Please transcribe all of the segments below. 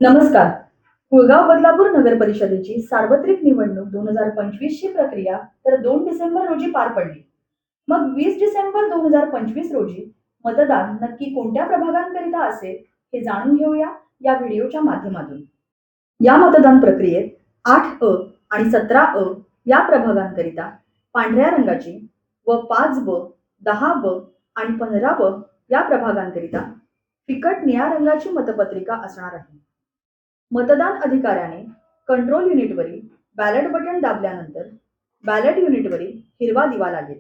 नमस्कार. कुळगाव बदलापूर नगर परिषदेची सार्वत्रिक निवडणूक 2025 ची प्रक्रिया तर 2 डिसेंबर रोजी पार पडली. मग 20 डिसेंबर 2025 रोजी मतदान नक्की कोणत्या प्रभागांकरिता असेल हे जाणून घेऊया या व्हिडिओच्या माध्यमातून. या मतदान प्रक्रियेत 8 अ आणि 17 अ या प्रभागांकरिता पांढऱ्या रंगाची व 5 ब, 10 ब आणि 15 ब या प्रभागांकरिता फिकट निळ्या रंगाची मतपत्रिका असणार आहे. मतदान अधिकाऱ्याने कंट्रोल युनिटवरील बॅलेट बटन दाबल्यानंतर बॅलेट युनिटवरील हिरवा दिवा लागेल.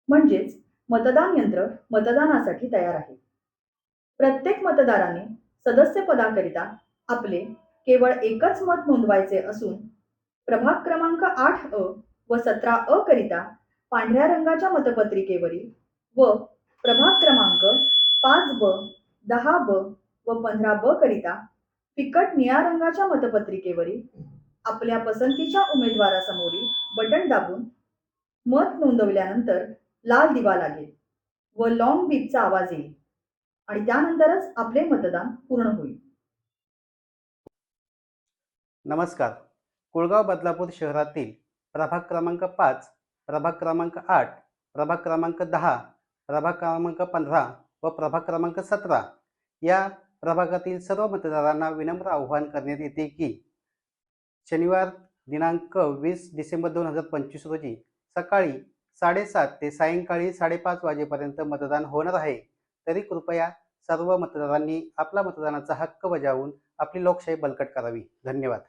म्हणजेच मतदान यंत्र मतदानासाठी तयार आहे. प्रत्येक मतदाराने सदस्य पदाकरिता आपले केवळ एकच मत नोंदवायचे असून प्रभाग क्रमांक 8 अ व 17 अ करिता पांढऱ्या रंगाच्या मतपत्रिकेवरील व प्रभाग क्रमांक 5 ब, 10 ब व 15 ब करिता फिकट निळ्या रंगाच्या मतपत्रिकेवरील आपल्या पसंतीच्या उमेदवारासमोरील बटन दाबून मत नोंदवल्यानंतर लाल दिवा लागेल व लॉंग बीपचा आवाज येईल आणि त्यानंतरच आपले मतदान पूर्ण होईल. नमस्कार. कुळगाव बदलापूर शहरातील प्रभाग क्रमांक 5, प्रभाग क्रमांक 8, प्रभाग क्रमांक 10, प्रभाग क्रमांक 15 व प्रभाग क्रमांक 17 या प्रभागातील सर्व मतदारांना विनम्र आवाहन करण्यात येते की शनिवार दिनांक 20 डिसेंबर 2025 रोजी सकाळी 7:30 ते सायंकाळी 5:30 वाजेपर्यंत मतदान होणार आहे. तरी कृपया सर्व मतदारांनी आपला मतदानाचा हक्क बजावून आपली लोकशाही बळकट करावी. धन्यवाद.